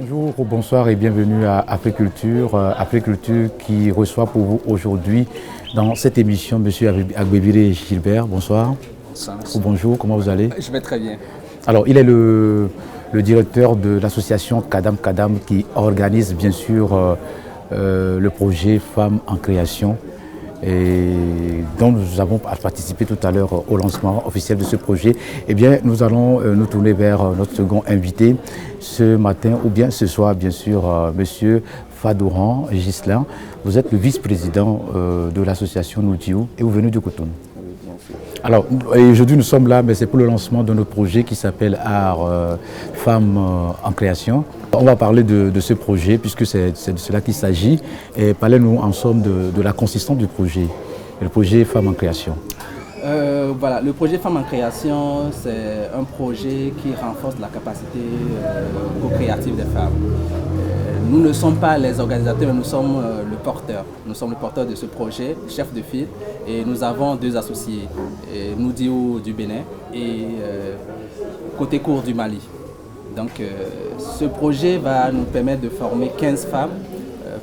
Bonjour, bonsoir et bienvenue à Africulture. Africulture qui reçoit pour vous aujourd'hui dans cette émission M. Agbébiré Gilbert. Bonsoir. Bonsoir. Ou bonjour, comment vous allez? Je vais très bien. Alors, il est le directeur de l'association Kadam Kadam qui organise bien sûr le projet Femmes en création, et dont nous avons participé tout à l'heure au lancement officiel de ce projet. Eh bien, nous allons nous tourner vers notre second invité ce matin, ou bien ce soir, bien sûr, Monsieur Fadouran Ghislain. Vous êtes le vice-président de l'association Noudiou et vous venez du Cotonou. Alors, aujourd'hui nous sommes là, mais c'est pour le lancement de notre projet qui s'appelle Art Femmes en création. On va parler de ce projet puisque c'est de cela qu'il s'agit. Et parlez-nous en somme de la consistance du projet, le projet Femmes en création. Voilà, le projet Femmes en création, c'est un projet qui renforce la capacité co-créative des femmes. Nous ne sommes pas les organisateurs, mais nous sommes le porteur. Nous sommes le porteur de ce projet, chef de file, et nous avons deux associés, Noudiou du Bénin et Côté Court du Mali. Donc ce projet va nous permettre de former 15 femmes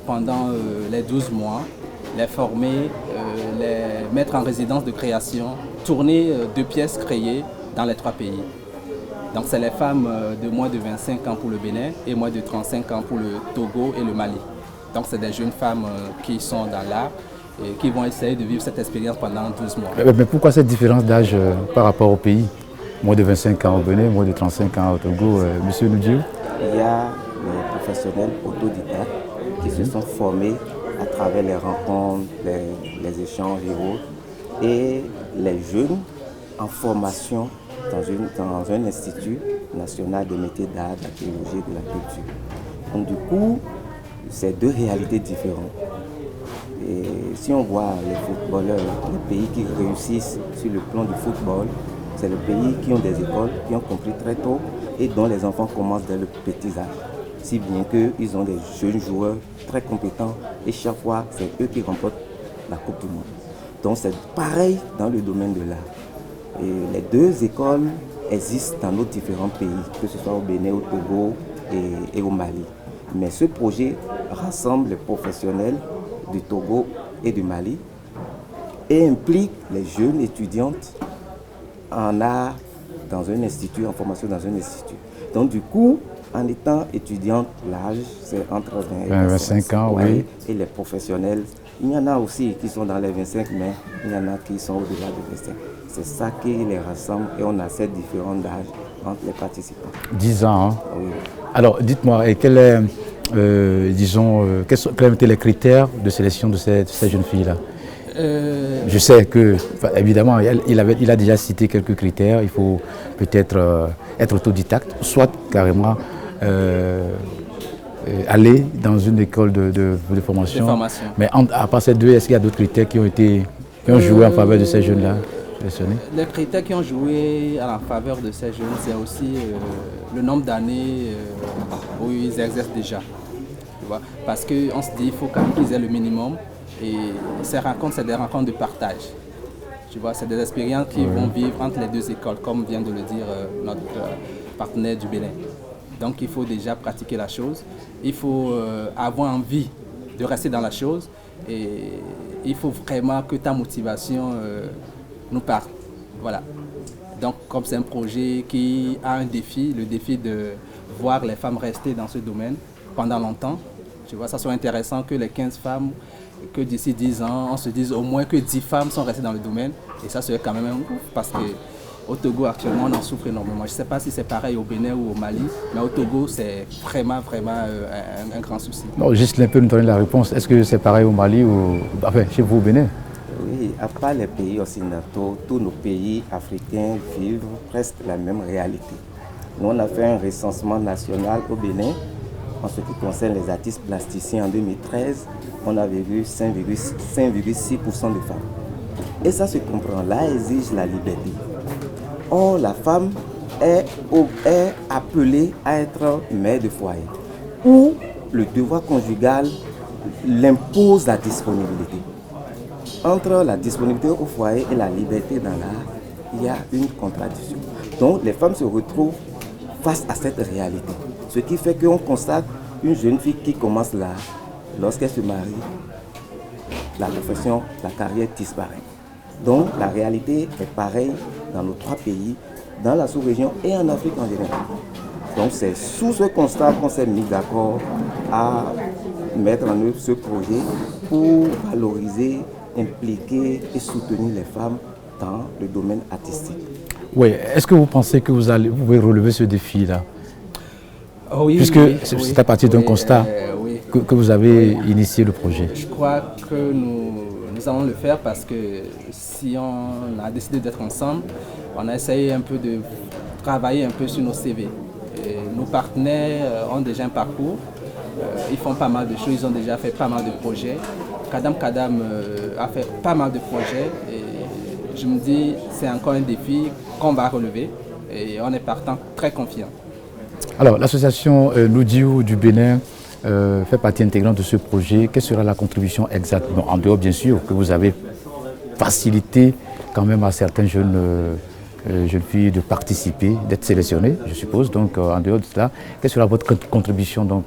pendant les 12 mois, les former, les mettre en résidence de création, tourner 2 pièces créées dans les 3 pays. Donc c'est les femmes de moins de 25 ans pour le Bénin et moins de 35 ans pour le Togo et le Mali. Donc c'est des jeunes femmes qui sont dans l'art et qui vont essayer de vivre cette expérience pendant 12 mois. Mais pourquoi cette différence d'âge par rapport au pays? Moins de 25 ans au Bénin, moins de 35 ans au Togo. Monsieur Noudiou? Il y a les professionnels autodidactes qui se sont formés à travers les rencontres, les échanges et autres, et les jeunes en formation dans un institut national de métiers d'art, de la théologie et de la culture. Donc du coup, c'est deux réalités différentes. Et si on voit les footballeurs, les pays qui réussissent sur le plan du football, c'est les pays qui ont des écoles, qui ont compris très tôt et dont les enfants commencent dès le petit âge. Si bien qu'ils ont des jeunes joueurs très compétents et chaque fois, c'est eux qui remportent la Coupe du Monde. Donc c'est pareil dans le domaine de l'art. Et les deux écoles existent dans nos différents pays, que ce soit au Bénin, au Togo et au Mali. Mais ce projet rassemble les professionnels du Togo et du Mali et implique les jeunes étudiantes en art dans un institut, en formation dans un institut. Donc du coup, en étant étudiante, l'âge c'est entre 20 et 25 ans, oui. Et les professionnels, il y en a aussi qui sont dans les 25, mais il y en a qui sont au-delà de 25. C'est ça qui les rassemble et on a ces différents âges entre les participants. 10 ans, hein? Oui. Alors, dites-moi, quels ont été les critères de sélection de ces jeunes filles-là? Je sais que, évidemment, il a déjà cité quelques critères. Il faut peut-être être autodidacte, soit carrément aller dans une école de formation. Mais à part ces deux, est-ce qu'il y a d'autres critères qui ont joué en faveur de ces jeunes-là? Les critères qui ont joué en faveur de ces jeunes, c'est aussi le nombre d'années où ils exercent déjà. Tu vois? Parce qu'on se dit qu'il faut quand même qu'ils aient le minimum. Et ces rencontres, c'est des rencontres de partage. Tu vois, c'est des expériences qui vont vivre entre les deux écoles, comme vient de le dire notre partenaire du Bénin. Donc il faut déjà pratiquer la chose. Il faut avoir envie de rester dans la chose. Et il faut vraiment que ta motivation nous parte. Voilà. Donc comme c'est un projet qui a un défi, le défi de voir les femmes rester dans ce domaine pendant longtemps, tu vois, ça soit intéressant que les 15 femmes, que d'ici 10 ans, on se dise au moins que 10 femmes sont restées dans le domaine. Et ça serait quand même un coup, parce qu'au Togo actuellement on en souffre énormément. Je ne sais pas si c'est pareil au Bénin ou au Mali, mais au Togo c'est vraiment un grand souci. Non, juste un peu nous donner la réponse. Est-ce que c'est pareil au Mali ou enfin, chez vous au Bénin? Oui, à part les pays occidentaux, tous nos pays africains vivent presque la même réalité. Nous, on a fait un recensement national au Bénin en ce qui concerne les artistes plasticiens en 2013. On avait vu 5,6% de femmes. Et ça se comprend, là exige la liberté. Or, la femme est appelée à être mère de foyer, où le devoir conjugal l'impose la disponibilité. Entre la disponibilité au foyer et la liberté dans l'art, il y a une contradiction. Donc les femmes se retrouvent face à cette réalité. Ce qui fait qu'on constate une jeune fille qui commence là, lorsqu'elle se marie, la profession, la carrière disparaît. Donc la réalité est pareille dans nos 3 pays, dans la sous-région et en Afrique en général. Donc c'est sous ce constat qu'on s'est mis d'accord à mettre en œuvre ce projet pour valoriser, impliquer et soutenir les femmes dans le domaine artistique. Oui, est-ce que vous pensez que vous pouvez relever ce défi-là? Oui, puisque c'est à partir d'un constat que vous avez initié le projet. Je crois que nous allons le faire parce que si on a décidé d'être ensemble, on a essayé un peu de travailler un peu sur nos CV. Et nos partenaires ont déjà un parcours, ils font pas mal de choses, ils ont déjà fait pas mal de projets. Kadam Kadam a fait pas mal de projets et je me dis c'est encore un défi qu'on va relever et on est partant très confiant. Alors l'association Noudiou du Bénin fait partie intégrante de ce projet. Quelle sera la contribution exactement? En dehors bien sûr que vous avez facilité quand même à certains jeunes filles de participer, d'être sélectionnées, je suppose. Donc en dehors de cela, quelle sera votre contribution donc,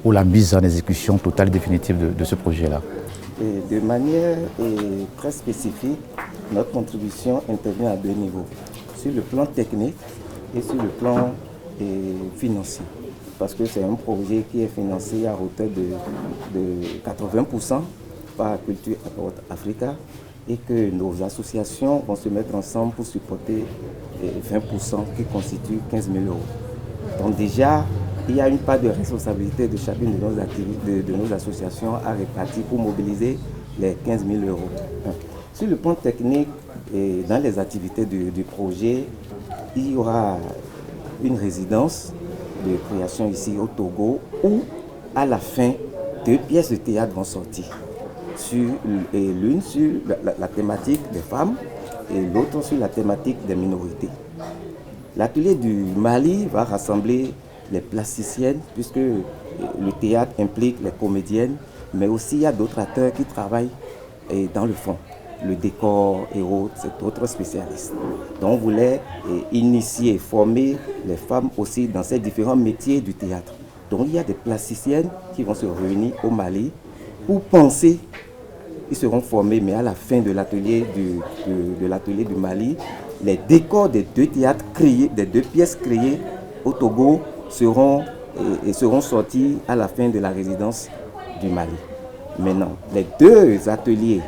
pour la mise en exécution totale et définitive de ce projet-là? De manière très spécifique, notre contribution intervient à 2 niveaux. Sur le plan technique et sur le plan financier. Parce que c'est un projet qui est financé à hauteur de 80% par Culture Apporte Africa et que nos associations vont se mettre ensemble pour supporter 20% qui constituent 15 000 euros. Donc déjà, il y a une part de responsabilité de chacune de nos associations à répartir pour mobiliser les 15 000 euros. Sur le plan technique et dans les activités du projet, il y aura une résidence de création ici au Togo où à la fin 2 pièces de théâtre vont sortir. L'une sur la thématique des femmes et l'autre sur la thématique des minorités. L'atelier du Mali va rassembler les plasticiennes puisque le théâtre implique les comédiennes, mais aussi il y a d'autres acteurs qui travaillent dans le fond. Le décor et autres, c'est d'autres spécialistes. Donc on voulait initier, former les femmes aussi dans ces différents métiers du théâtre. Donc il y a des plasticiennes qui vont se réunir au Mali pour penser. Ils seront formés, mais à la fin de l'atelier du Mali, les décors des 2 théâtres créés, des 2 pièces créées au Togo seront sortis à la fin de la résidence du Mali. Maintenant, les 2 ateliers,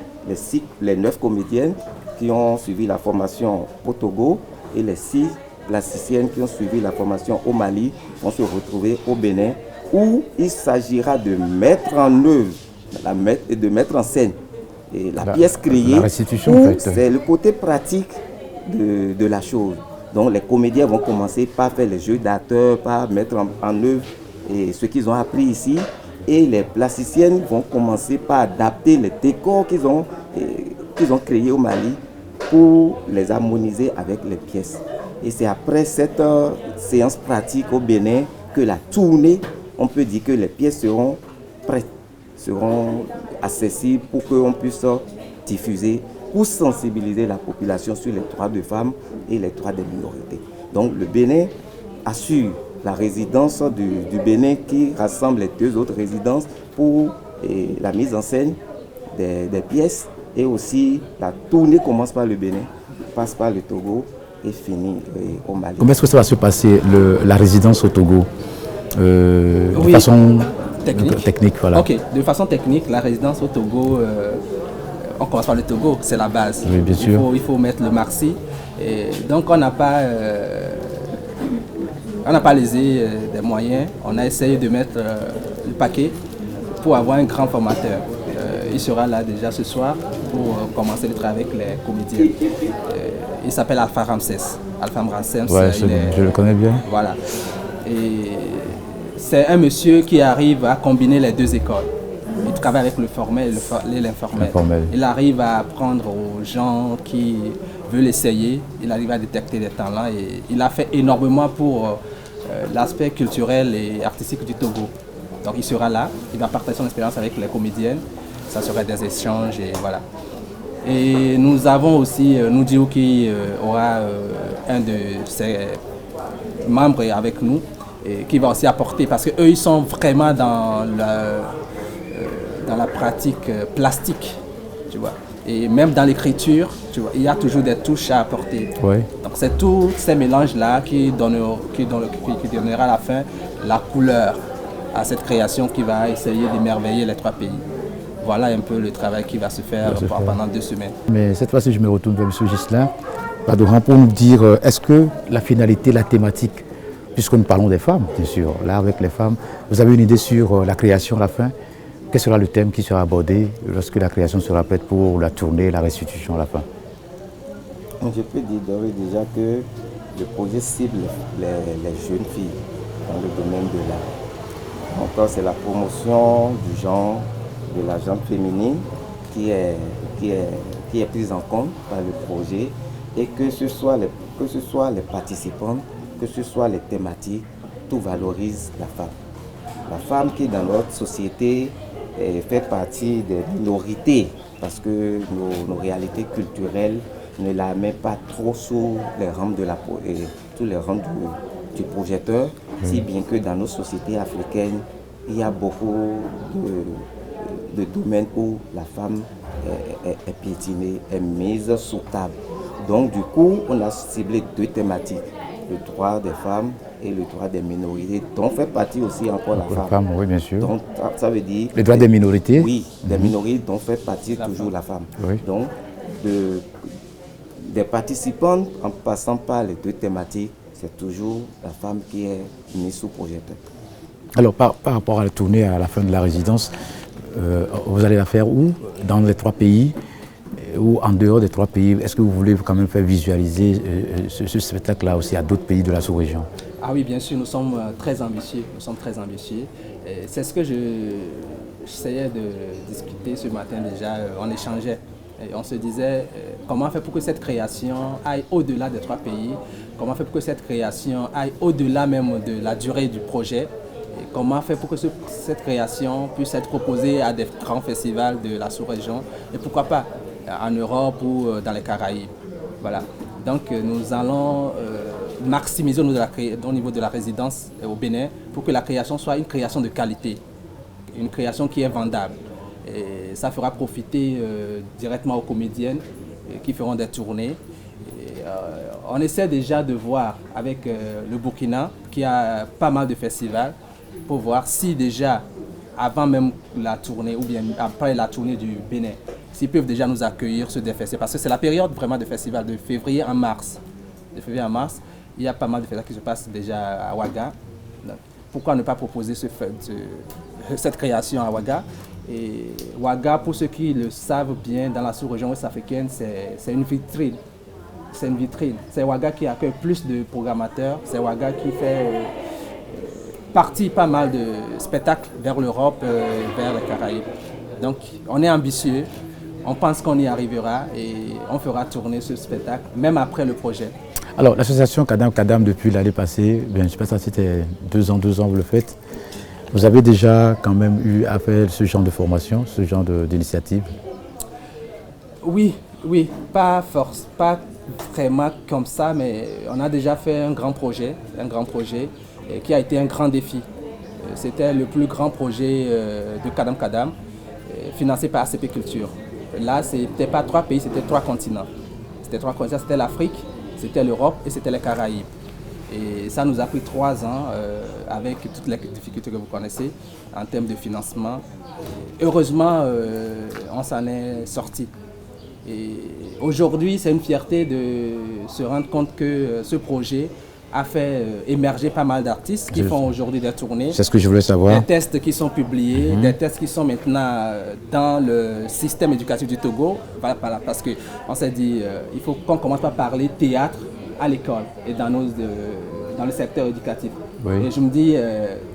les 9 comédiennes qui ont suivi la formation au Togo et les 6 plasticiennes qui ont suivi la formation au Mali vont se retrouver au Bénin où il s'agira de mettre en œuvre et de mettre en scène la pièce créée. La restitution, en fait. C'est le côté pratique de la chose. Donc les comédiens vont commencer par faire les jeux d'acteurs, par mettre en œuvre ce qu'ils ont appris ici. Et les plasticiennes vont commencer par adapter les décors qu'ils ont créés au Mali pour les harmoniser avec les pièces. Et c'est après cette séance pratique au Bénin que la tournée, on peut dire que les pièces seront prêtes, seront accessibles pour qu'on puisse diffuser, pour sensibiliser la population sur les droits de femmes et les droits des minorités. Donc le Bénin assure la résidence du Bénin qui rassemble les 2 autres résidences pour la mise en scène des pièces et aussi la tournée commence par le Bénin, passe par le Togo et finit au Mali. Comment est-ce que ça va se passer, la résidence au Togo de façon technique voilà. Ok, de façon technique, la résidence au Togo, on commence par le Togo, c'est la base. Oui, bien sûr. Il faut mettre le marsi. Et donc on n'a pas lésé des moyens. On a essayé de mettre le paquet pour avoir un grand formateur. Il sera là déjà ce soir pour commencer le travail avec les comédiens. Il s'appelle Alpha Ramsès. Alpha Ramsès, ouais, je le connais bien. Voilà. Et c'est un monsieur qui arrive à combiner les 2 écoles. Il travaille avec le formel et l'informel. Il arrive à apprendre aux gens qui veulent essayer. Il arrive à détecter des talents et il a fait énormément pour l'aspect culturel et artistique du Togo. Donc il sera là, il va partager son expérience avec les comédiennes. Ça serait des échanges et voilà. Et nous avons aussi Noudiou qui aura un de ses membres avec nous. et qui va aussi apporter, parce qu'eux, ils sont vraiment dans la pratique plastique, tu vois. Et même dans l'écriture, tu vois, il y a toujours des touches à apporter. Oui. Donc c'est tous ces mélanges-là qui donnera à la fin la couleur à cette création qui va essayer d'émerveiller les 3 pays. Voilà un peu le travail qui va se faire pendant 2 semaines. Mais cette fois-ci, je me retourne vers M. Ghislain Padoran pour nous dire, est-ce que la finalité, la thématique, puisque nous parlons des femmes, bien sûr, là avec les femmes, vous avez une idée sur la création à la fin? Quel sera le thème qui sera abordé lorsque la création sera prête pour la tournée, la restitution à la fin? Je peux dire déjà que le projet cible les jeunes filles dans le domaine de l'art. Donc c'est la promotion du genre, de la gente féminine qui est prise en compte par le projet, et que ce soit les participants, que ce soit les thématiques, tout valorise la femme. La femme qui dans notre société fait partie des minorités, parce que nos réalités culturelles ne la mettent pas trop sous les rampes tous les rampes du projecteur, si bien que dans nos sociétés africaines, il y a beaucoup de domaines où la femme est piétinée, est mise sous table. Donc du coup, on a ciblé 2 thématiques, le droit des femmes et le droit des minorités, dont fait partie aussi encore la femme. Oui, bien sûr. Donc ça veut dire... Les droits des minorités? Oui, des minorités dont fait partie toujours la femme. Oui. Donc des participants, en passant par les 2 thématiques, c'est toujours la femme qui est mise sous projecteur. Alors par rapport à la tournée à la fin de la résidence, vous allez la faire où? Dans les 3 pays ou en dehors des 3 pays? Est-ce que vous voulez quand même faire visualiser ce spectacle-là aussi à d'autres pays de la sous-région? Ah oui, bien sûr, nous sommes très ambitieux. C'est ce que j'essayais de discuter ce matin déjà. On échangeait et on se disait comment faire pour que cette création aille au-delà des 3 pays, comment faire pour que cette création aille au-delà même de la durée du projet, et comment faire pour que cette création puisse être proposée à des grands festivals de la sous-région, et pourquoi pas en Europe ou dans les Caraïbes. Voilà. Donc nous allons maximiser au niveau de la résidence au Bénin pour que la création soit une création de qualité, une création qui est vendable. Et ça fera profiter directement aux comédiennes qui feront des tournées. On essaie déjà de voir avec le Burkina, qui a pas mal de festivals, pour voir si déjà, avant même la tournée ou bien après la tournée du Bénin, s'ils peuvent déjà nous accueillir sur des festivals. Parce que c'est la période vraiment de festivals, de février à mars. De février à mars, il y a pas mal de festivals qui se passent déjà à Ouaga. Donc, pourquoi ne pas proposer cette création à Ouaga? Et Ouaga, pour ceux qui le savent bien, dans la sous-région ouest africaine, c'est une vitrine. C'est une vitrine. C'est Ouaga qui accueille plus de programmateurs. C'est Ouaga qui fait partie pas mal de spectacles vers l'Europe, vers les Caraïbes. Donc on est ambitieux, on pense qu'on y arrivera et on fera tourner ce spectacle, même après le projet. Alors l'association Kadam Kadam, depuis l'année passée, je ne sais pas si c'était 2 ans vous le faites. Vous avez déjà quand même eu à faire ce genre de formation, ce genre d'initiative? Oui, pas vraiment comme ça, mais on a déjà fait un grand projet qui a été un grand défi. C'était le plus grand projet de Kadam Kadam, financé par ACP Culture. Là, c'était pas 3 pays, c'était 3 continents. C'était l'Afrique, c'était l'Europe et c'était les Caraïbes. Et ça nous a pris 3 ans avec toutes les difficultés que vous connaissez en termes de financement. Heureusement, on s'en est sorti. Et aujourd'hui, c'est une fierté de se rendre compte que ce projet a fait émerger pas mal d'artistes qui font aujourd'hui des tournées. C'est ce que je voulais savoir. Des tests qui sont publiés, des tests qui sont maintenant dans le système éducatif du Togo. Voilà, parce qu'on s'est dit, il faut qu'on commence par parler théâtre à l'école et dans le secteur éducatif. Oui. Et je me dis,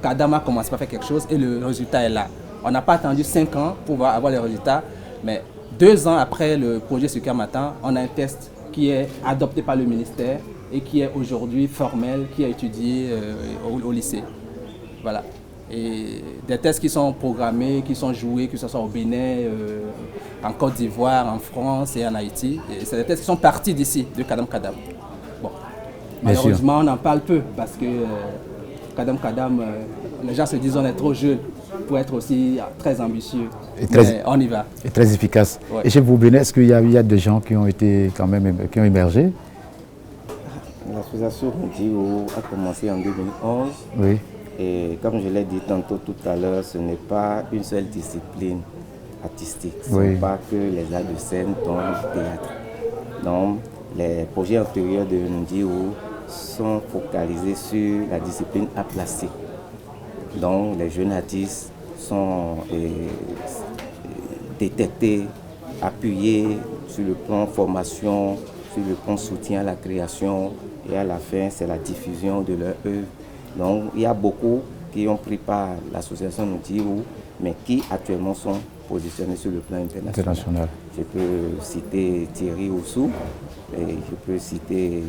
Kadam a commencé par faire quelque chose et le résultat est là. On n'a pas attendu 5 ans pour avoir les résultats, mais 2 ans après le projet Sucre Matin, on a un test qui est adopté par le ministère et qui est aujourd'hui formel, qui est étudié au lycée. Voilà. Et des tests qui sont programmés, qui sont joués, que ce soit au Bénin, en Côte d'Ivoire, en France et en Haïti. Et c'est des tests qui sont partis d'ici, de Kadam Kadam. Bon. Malheureusement, on en parle peu parce que Kadam Kadam, les gens se disent on est trop jeune pour être aussi très ambitieux. Mais on y va. Et très efficace. Ouais. Et chez vous, Bénin, est-ce qu'il y a des gens qui ont été quand même qui ont émergé? L'association Ndio a commencé en 2011. Oui. Et comme je l'ai dit tantôt tout à l'heure, ce n'est pas une seule discipline artistique. Ce Oui. n'est pas que les arts de scène, dont le théâtre. Donc, les projets antérieurs de Ndio sont focalisés sur la discipline art plastique. Donc, les jeunes artistes sont détectés, appuyés sur le plan formation, sur le plan soutien à la création, et à la fin, c'est la diffusion de leur œuvre. Donc, il y a beaucoup qui ont pris part à l'association Ndio, mais qui actuellement sont positionnés sur le plan international. Je peux citer Thierry Oussou, et je peux citer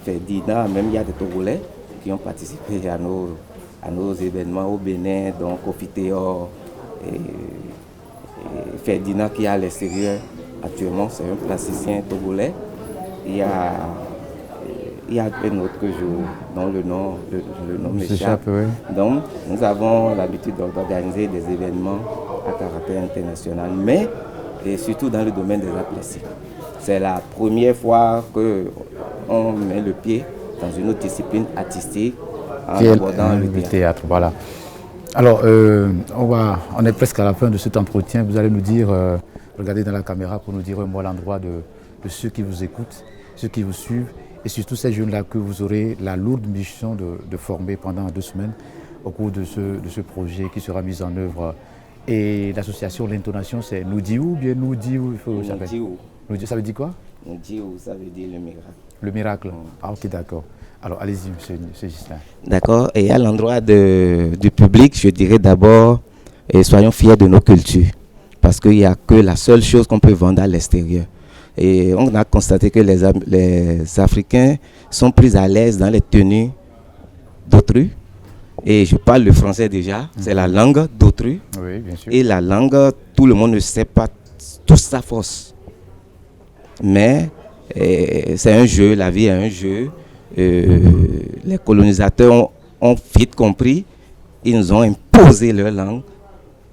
Ferdinand, même il y a des Togolais qui ont participé à nos événements au Bénin, donc au Fitéor, et Ferdinand qui est à l'extérieur actuellement, c'est un plasticien togolais. Il y a un autre jour dont le nom m'échappe. Oui. Donc, nous avons l'habitude d'organiser des événements à caractère international, mais et surtout dans le domaine des arts plastiques. C'est la première fois qu'on met le pied dans une autre discipline artistique en abordant le théâtre. Voilà. Alors, on est presque à la fin de cet entretien. Vous allez nous dire, regardez dans la caméra pour nous dire un mot à l'endroit de ceux qui vous écoutent, ceux qui vous suivent, et surtout ces jeunes-là que vous aurez la lourde mission de former pendant 2 semaines au cours de ce projet qui sera mis en œuvre. Et l'association, l'intonation, c'est Ndio ou bien Ndio? Ndio, ça veut dire quoi? Ndio, ça veut dire le miracle. Le miracle. Ah, ok, d'accord. Alors, allez-y, monsieur Justin. D'accord. Et à l'endroit du public, je dirais d'abord, soyons fiers de nos cultures. Parce qu'il n'y a que la seule chose qu'on peut vendre à l'extérieur. Et on a constaté que les Africains sont plus à l'aise dans les tenues d'autrui. Et je parle le français déjà, c'est la langue d'autrui. Oui, bien sûr. Et la langue, tout le monde ne sait pas toute sa force. Mais c'est un jeu, la vie est un jeu. Les colonisateurs ont vite compris, ils nous ont imposé leur langue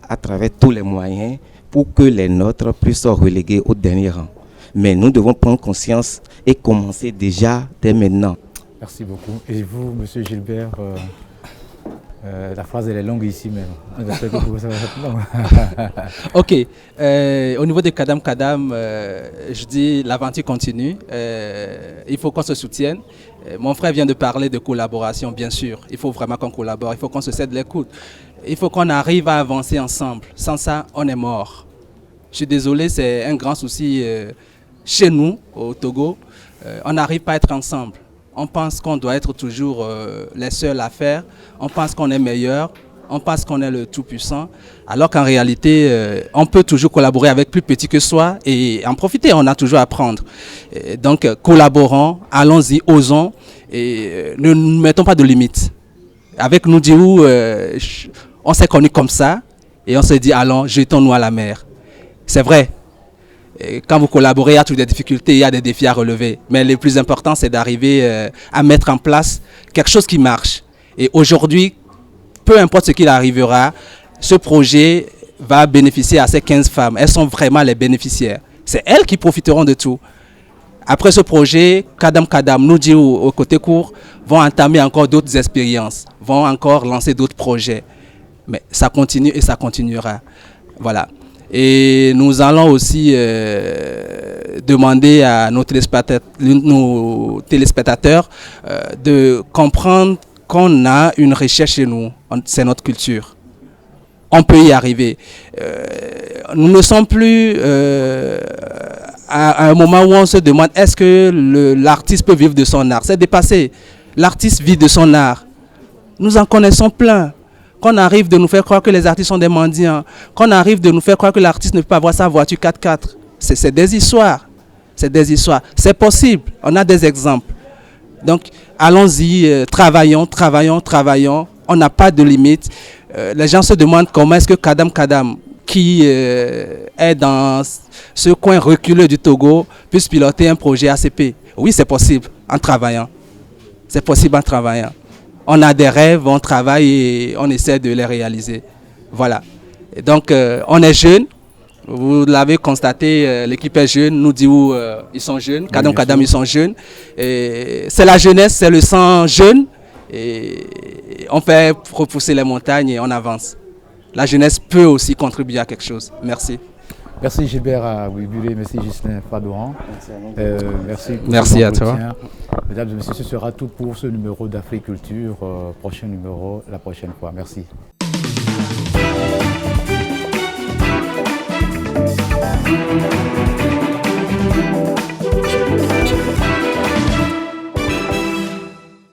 à travers tous les moyens pour que les nôtres puissent se reléguer au dernier rang. Mais nous devons prendre conscience et commencer déjà dès maintenant. Merci beaucoup. Et vous, monsieur Gilbert, la phrase elle est longue ici même. J'espère que vous pouvez savoir. Ok. Au niveau de Kadam Kadam, je dis l'aventure continue. Il faut qu'on se soutienne. Mon frère vient de parler de collaboration, bien sûr. Il faut vraiment qu'on collabore. Il faut qu'on se cède l'écoute. Il faut qu'on arrive à avancer ensemble. Sans ça, on est mort. Je suis désolé, c'est un grand souci chez nous, au Togo. On n'arrive pas à être ensemble. On pense qu'on doit être toujours les seuls à faire. On pense qu'on est meilleur. On pense qu'on est le tout-puissant. Alors qu'en réalité, on peut toujours collaborer avec plus petit que soi et en profiter. On a toujours à apprendre. Donc, collaborons, allons-y, osons et ne nous mettons pas de limites. Avec Ndio, on s'est connus comme ça et on s'est dit, allons, jetons-nous à la mer. C'est vrai. Et quand vous collaborez, il y a toujours des difficultés, il y a des défis à relever. Mais le plus important, c'est d'arriver à mettre en place quelque chose qui marche. Et aujourd'hui, peu importe ce qu'il arrivera, ce projet va bénéficier à ces 15 femmes. Elles sont vraiment les bénéficiaires. C'est elles qui profiteront de tout. Après ce projet, Kadam Kadam, Ndio au côté court, vont entamer encore d'autres expériences, vont encore lancer d'autres projets. Mais ça continue et ça continuera. Voilà. Et nous allons aussi demander à nos téléspectateurs de comprendre qu'on a une richesse chez nous, c'est notre culture. On peut y arriver. Nous ne sommes plus à un moment où on se demande est-ce que l'artiste peut vivre de son art. C'est dépassé. L'artiste vit de son art. Nous en connaissons plein. Qu'on arrive de nous faire croire que les artistes sont des mendiants, qu'on arrive de nous faire croire que l'artiste ne peut pas avoir sa voiture 4x4. C'est des histoires. C'est des histoires. C'est possible. On a des exemples. Donc, allons-y, travaillons, travaillons, travaillons. On n'a pas de limite. Les gens se demandent comment est-ce que Kadam Kadam, qui est dans ce coin reculé du Togo, puisse piloter un projet ACP. Oui, c'est possible en travaillant. C'est possible en travaillant. on a des rêves, on travaille et on essaie de les réaliser. Voilà. Et donc, on est jeunes. Vous l'avez constaté, l'équipe est jeune. Nous dit où ils sont jeunes. Kadam Kadam, ils sont jeunes. C'est la jeunesse, c'est le sang jeune. Et on fait repousser les montagnes et on avance. La jeunesse peut aussi contribuer à quelque chose. Merci. Merci Gilbert Wibulé, merci Ghislain Fadouran. Merci à toi. Mesdames et messieurs, ce sera tout pour ce numéro d'Africulture. Prochain numéro la prochaine fois. Merci.